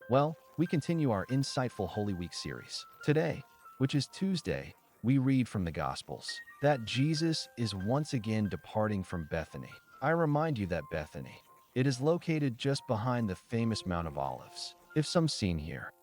Well, we continue our insightful Holy Week series. Today, which is Tuesday, we read from the Gospels that Jesus is once again departing from Bethany. I remind you that Bethany, it is located just behind the famous Mount of Olives. If some seen here,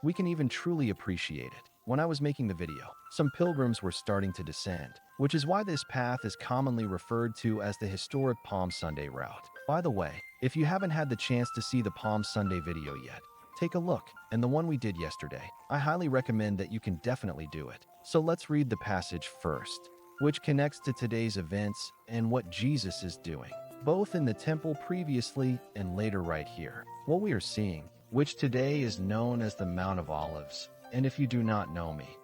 we can even truly appreciate it. When I was making the video, some pilgrims were starting to descend, which is why this path is commonly referred to as the historic Palm Sunday route. By the way, if you haven't had the chance to see the Palm Sunday video yet, take a look, and the one we did yesterday. I highly recommend that you can definitely do it. So let's read the passage first, which connects to today's events and what Jesus is doing, both in the temple previously and later right here. What we are seeing, which today is known as the Mount of Olives. And if you do not know me,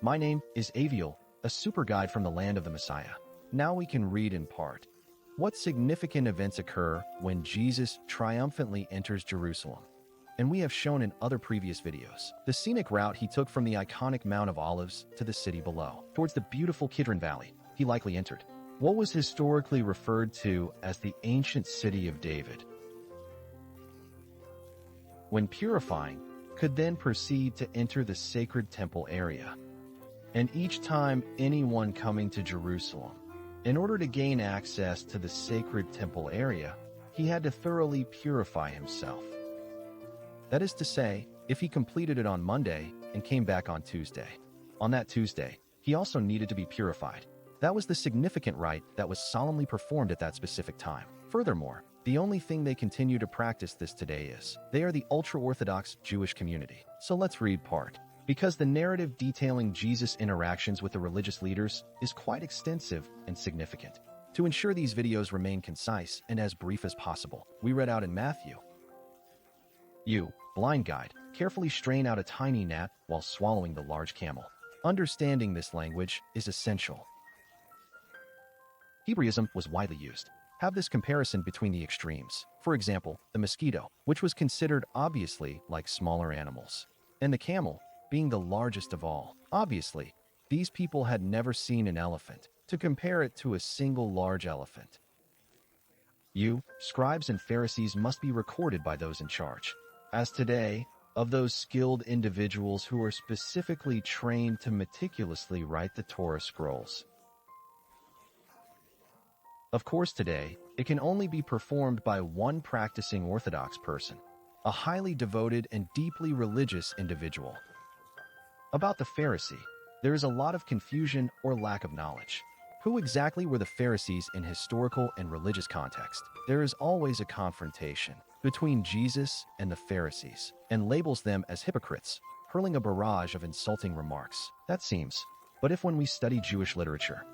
my name is Aviel, a super guide from the land of the Messiah. Now we can read in part. What significant events occur when Jesus triumphantly enters Jerusalem? And we have shown in other previous videos the scenic route he took from the iconic Mount of Olives to the city below, towards the beautiful Kidron Valley he likely entered. What was historically referred to as the ancient city of David. When purifying, could then proceed to enter the sacred temple area. And each time anyone coming to Jerusalem, in order to gain access to the sacred temple area, he had to thoroughly purify himself. That is to say, if he completed it on Monday and came back on Tuesday. On that Tuesday, he also needed to be purified. That was the significant rite that was solemnly performed at that specific time. Furthermore, the only thing they continue to practice this today is, they are the ultra-Orthodox Jewish community. So let's read part. Because the narrative detailing Jesus' interactions with the religious leaders is quite extensive and significant. To ensure these videos remain concise and as brief as possible, we read out in Matthew. You, blind guide, carefully strain out a tiny gnat while swallowing the large camel. Understanding this language is essential. Hebraism was widely used. Have this comparison between the extremes. For example, the mosquito, which was considered obviously like smaller animals, and the camel, being the largest of all. Obviously, these people had never seen an elephant, to compare it to a single large elephant. You, scribes and Pharisees, must be recorded by those in charge, as today, of those skilled individuals who are specifically trained to meticulously write the Torah scrolls. Of course, today, it can only be performed by one practicing Orthodox person, a highly devoted and deeply religious individual. About the Pharisee, there is a lot of confusion or lack of knowledge. Who exactly were the Pharisees in historical and religious context? There is always a confrontation between Jesus and the Pharisees, and labels them as hypocrites, hurling a barrage of insulting remarks. That seems. But if when we study Jewish literature,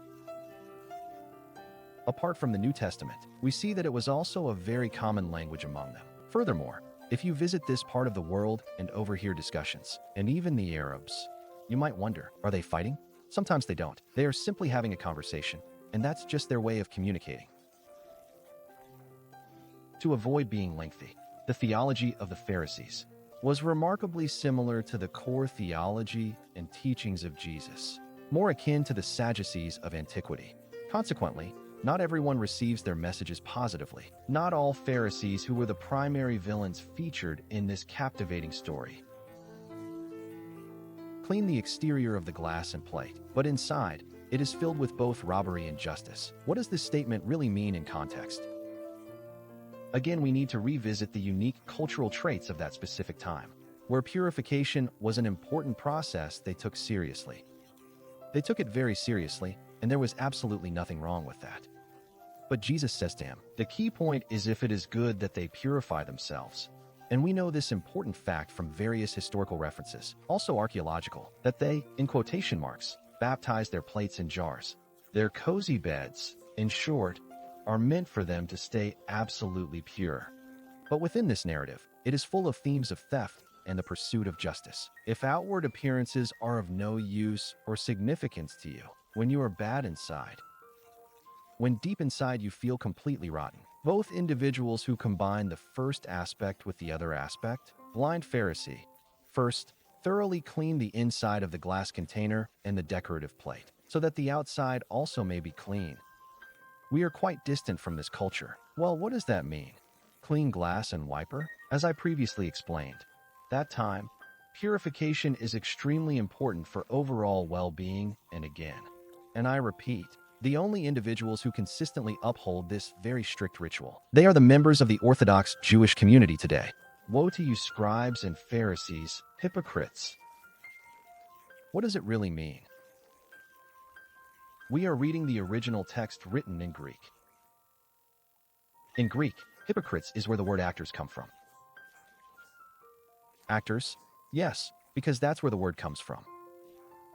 apart from the New Testament, we see that it was also a very common language among them. Furthermore, if you visit this part of the world and overhear discussions, and even the Arabs, you might wonder, are they fighting? Sometimes they don't. They are simply having a conversation, and that's just their way of communicating. To avoid being lengthy, the theology of the Pharisees was remarkably similar to the core theology and teachings of Jesus, more akin to the Sadducees of antiquity. Consequently, not everyone receives their messages positively. Not all Pharisees who were the primary villains featured in this captivating story. Clean the exterior of the glass and plate, but inside, it is filled with both robbery and justice. What does this statement really mean in context? Again, we need to revisit the unique cultural traits of that specific time, where purification was an important process they took seriously. They took it very seriously, and there was absolutely nothing wrong with that. But Jesus says to him, the key point is if it is good that they purify themselves. And we know this important fact from various historical references, also archaeological, that they, in quotation marks, baptize their plates in jars. Their cozy beds, in short, are meant for them to stay absolutely pure. But within this narrative, it is full of themes of theft and the pursuit of justice. If outward appearances are of no use or significance to you, when you are bad inside, when deep inside you feel completely rotten, both individuals who combine the first aspect with the other aspect, blind Pharisee, first, thoroughly clean the inside of the glass container and the decorative plate, so that the outside also may be clean. We are quite distant from this culture. Well, what does that mean? clean glass and wiper? As I previously explained, that time, purification is extremely important for overall well-being, and I repeat, the only individuals who consistently uphold this very strict ritual. They are the members of the Orthodox Jewish community today. Woe to you, scribes and Pharisees, hypocrites! What does it really mean? We are reading the original text written in Greek. In Greek, hypocrites is where the word actors come from. Actors? Yes, because that's where the word comes from.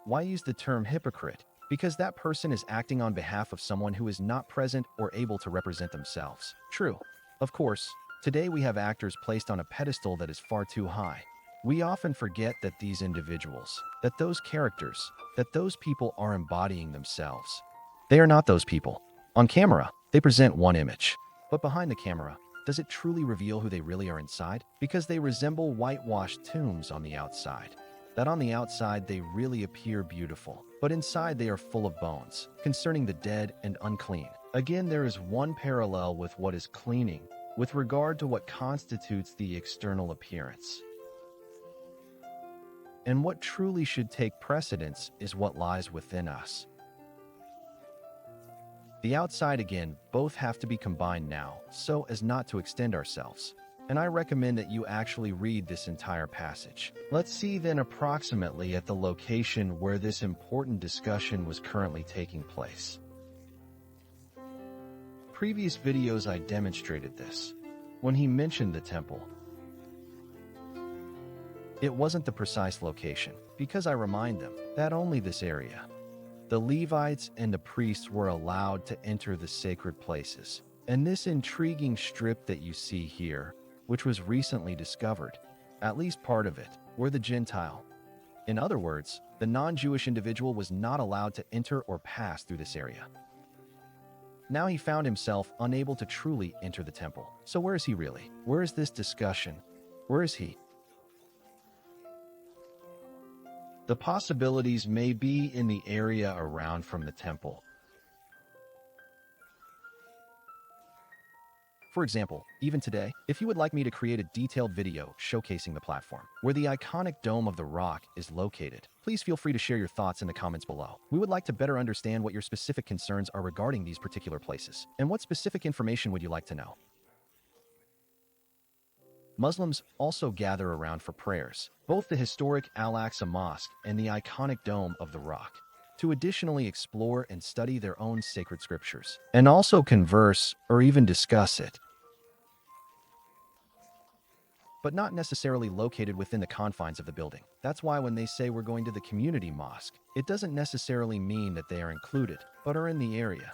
Why use the term hypocrite? Because that person is acting on behalf of someone who is not present or able to represent themselves. True. Of course, today we have actors placed on a pedestal that is far too high. We often forget that these individuals, that those characters, that those people are embodying themselves. They are not those people. On camera, they present one image. But behind the camera, does it truly reveal who they really are inside? Because they resemble whitewashed tombs on the outside. That on the outside they really appear beautiful, but inside they are full of bones, concerning the dead and unclean. Again, there is one parallel with what is cleaning, with regard to what constitutes the external appearance. And what truly should take precedence is what lies within us. The outside, again, both have to be combined now, so as not to extend ourselves. And I recommend that you actually read this entire passage. Let's see then approximately at the location where this important discussion was currently taking place. Previous videos I demonstrated this. When he mentioned the temple, it wasn't the precise location, because I remind them that only this area. The Levites and the priests were allowed to enter the sacred places. And this intriguing strip that you see here, which was recently discovered, at least part of it, were the Gentile. In other words, the non-Jewish individual was not allowed to enter or pass through this area. Now he found himself unable to truly enter the temple. So where is he really? Where is this discussion? Where is he? The possibilities may be in the area around from the temple. For example, even today, if you would like me to create a detailed video showcasing the platform where the iconic Dome of the Rock is located, please feel free to share your thoughts in the comments below. We would like to better understand what your specific concerns are regarding these particular places, and what specific information would you like to know. Muslims also gather around for prayers, both the historic Al-Aqsa Mosque and the iconic Dome of the Rock, to additionally explore and study their own sacred scriptures, and also converse or even discuss it. But not necessarily located within the confines of the building. That's why when they say we're going to the community mosque, it doesn't necessarily mean that they are included, but are in the area.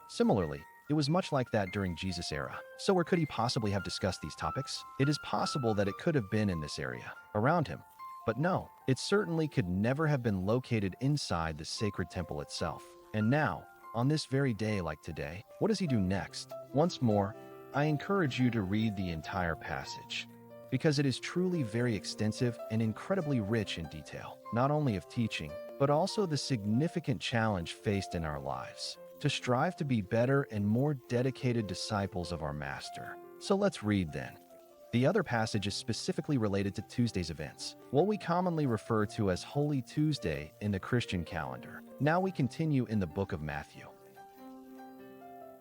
Similarly, it was much like that during Jesus' era. So where could he possibly have discussed these topics? It is possible that it could have been in this area, around him. But no, it certainly could never have been located inside the sacred temple itself. And now, on this very day like today, what does he do next? Once more, I encourage you to read the entire passage, because it is truly very extensive and incredibly rich in detail, not only of teaching, but also the significant challenge faced in our lives, to strive to be better and more dedicated disciples of our Master. So let's read then. The other passage is specifically related to Tuesday's events, what we commonly refer to as Holy Tuesday in the Christian calendar. Now we continue in the book of Matthew.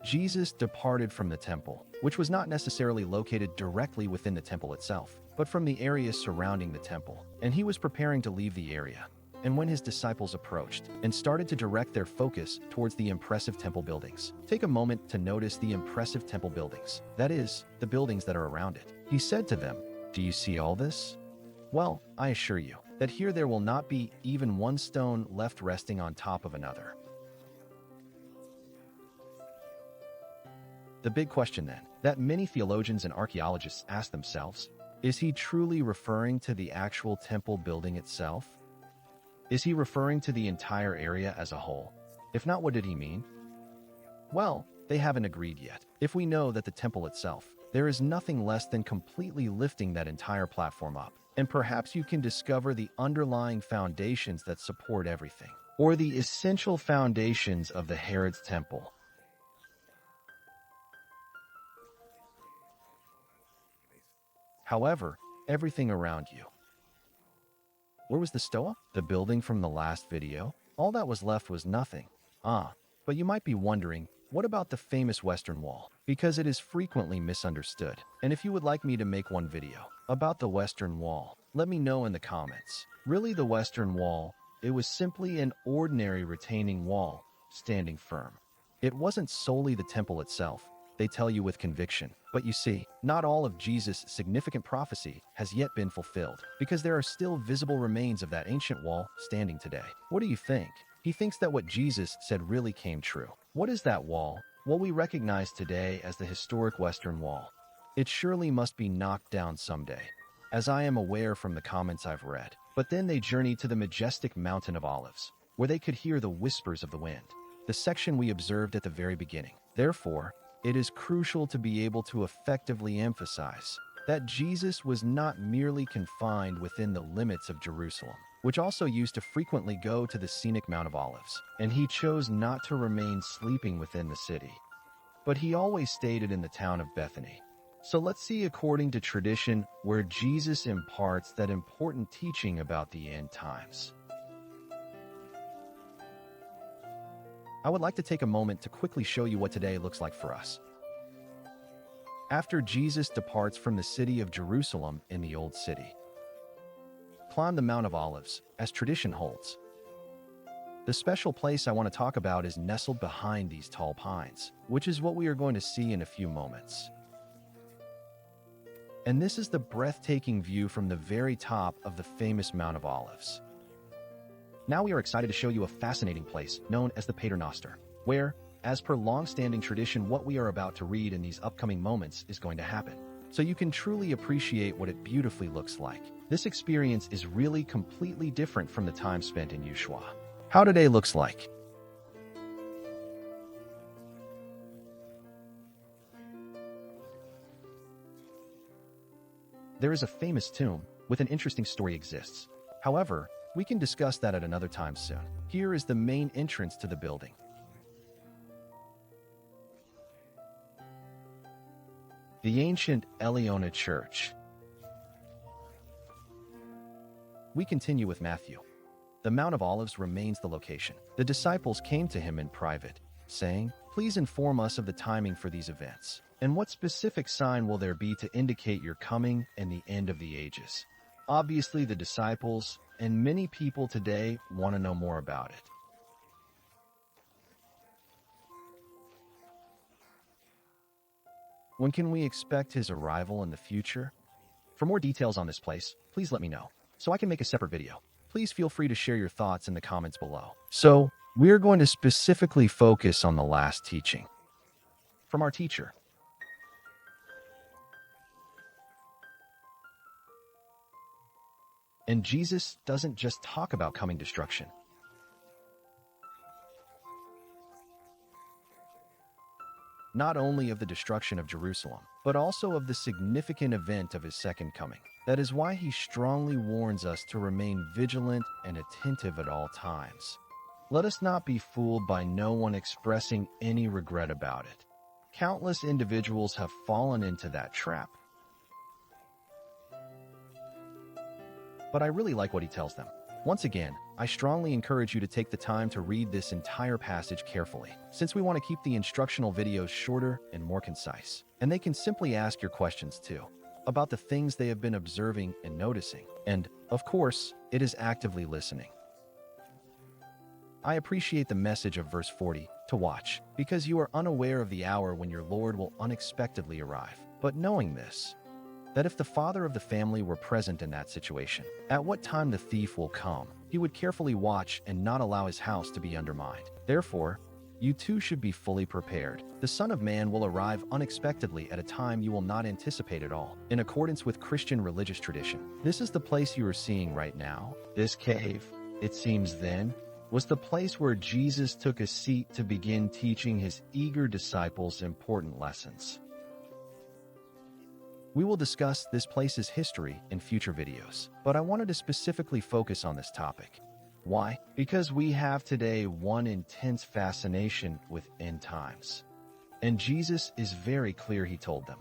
Jesus departed from the temple, which was not necessarily located directly within the temple itself, but from the area surrounding the temple, and he was preparing to leave the area. And when his disciples approached and started to direct their focus towards the impressive temple buildings, take a moment to notice the impressive temple buildings, that is, the buildings that are around it. He said to them, "Do you see all this? Well, I assure you that here there will not be even one stone left resting on top of another." The big question then, that many theologians and archaeologists ask themselves, is he truly referring to the actual temple building itself? Is he referring to the entire area as a whole? If not, what did he mean? Well, they haven't agreed yet. If we know that the temple itself, there is nothing less than completely lifting that entire platform up, and perhaps you can discover the underlying foundations that support everything, or the essential foundations of the Herod's temple. However, everything around you. Where was the Stoa? The building from the last video? All that was left was nothing. But you might be wondering, what about the famous Western Wall? Because it is frequently misunderstood. And if you would like me to make one video about the Western Wall, let me know in the comments. Really, the Western Wall, it was simply an ordinary retaining wall, standing firm. It wasn't solely the temple itself, they tell you with conviction. But you see, not all of Jesus' significant prophecy has yet been fulfilled, because there are still visible remains of that ancient wall standing today. What do you think? He thinks that what Jesus said really came true. What is that wall? What we recognize today as the historic Western Wall. It surely must be knocked down someday, as I am aware from the comments I've read. But then they journeyed to the majestic Mountain of Olives, where they could hear the whispers of the wind, the section we observed at the very beginning. Therefore, it is crucial to be able to effectively emphasize that Jesus was not merely confined within the limits of Jerusalem, which also used to frequently go to the scenic Mount of Olives, and he chose not to remain sleeping within the city, but he always stayed in the town of Bethany. So let's see, according to tradition, where Jesus imparts that important teaching about the end times. I would like to take a moment to quickly show you what today looks like for us. After Jesus departs from the city of Jerusalem in the Old City, climb the Mount of Olives, as tradition holds. The special place I want to talk about is nestled behind these tall pines, which is what we are going to see in a few moments. And this is the breathtaking view from the very top of the famous Mount of Olives. Now we are excited to show you a fascinating place known as the Pater Noster, where, as per long-standing tradition, what we are about to read in these upcoming moments is going to happen. So you can truly appreciate what it beautifully looks like. This experience is really completely different from the time spent in Yeshua. How today looks like. There is a famous tomb with an interesting story exists. However, we can discuss that at another time soon. Here is the main entrance to the building. The ancient Eleona Church. We continue with Matthew. The Mount of Olives remains the location. The disciples came to him in private, saying, "Please inform us of the timing for these events, and what specific sign will there be to indicate your coming and the end of the ages?" Obviously, the disciples and many people today want to know more about it. When can we expect his arrival in the future? For more details on this place, please let me know, so I can make a separate video. Please feel free to share your thoughts in the comments below. So, we're going to specifically focus on the last teaching from our teacher. And Jesus doesn't just talk about coming destruction. Not only of the destruction of Jerusalem, but also of the significant event of his second coming. That is why he strongly warns us to remain vigilant and attentive at all times. Let us not be fooled by no one expressing any regret about it. Countless individuals have fallen into that trap. But I really like what he tells them. Once again, I strongly encourage you to take the time to read this entire passage carefully, since we want to keep the instructional videos shorter and more concise. And they can simply ask your questions too, about the things they have been observing and noticing. And, of course, it is actively listening. I appreciate the message of verse 40, to watch, because you are unaware of the hour when your Lord will unexpectedly arrive. But knowing this, that if the father of the family were present in that situation, at what time the thief will come, he would carefully watch and not allow his house to be undermined. Therefore, you too should be fully prepared. The Son of Man will arrive unexpectedly at a time you will not anticipate at all. In accordance with Christian religious tradition, this is the place you are seeing right now. This cave, it seems then, was the place where Jesus took a seat to begin teaching his eager disciples important lessons. We will discuss this place's history in future videos, but I wanted to specifically focus on this topic. Why? Because we have today one intense fascination with end times. And Jesus is very clear, he told them.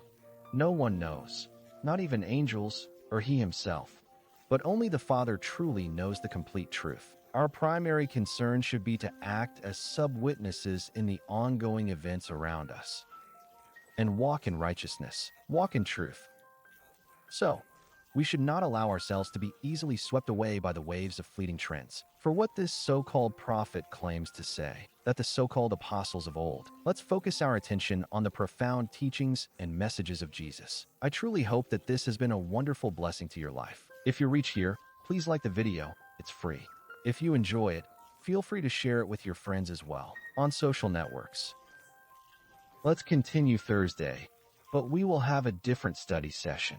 No one knows. not even angels or he himself. But only the Father truly knows the complete truth. Our primary concern should be to act as sub-witnesses in the ongoing events around us and walk in righteousness, walk in truth. So, we should not allow ourselves to be easily swept away by the waves of fleeting trends. For what this so-called prophet claims to say, that the so-called apostles of old, let's focus our attention on the profound teachings and messages of Jesus. I truly hope that this has been a wonderful blessing to your life. If you reach here, please like the video, it's free. If you enjoy it, feel free to share it with your friends as well, on social networks. Let's continue Thursday, but we will have a different study session.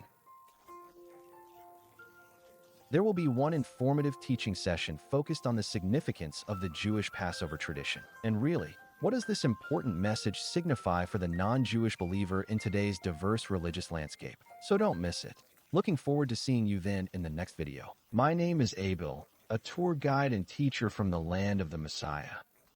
There will be one informative teaching session focused on the significance of the Jewish Passover tradition. And really, what does this important message signify for the non-Jewish believer in today's diverse religious landscape? So don't miss it. Looking forward to seeing you then in the next video. My name is Abel, a tour guide and teacher from the land of the Messiah.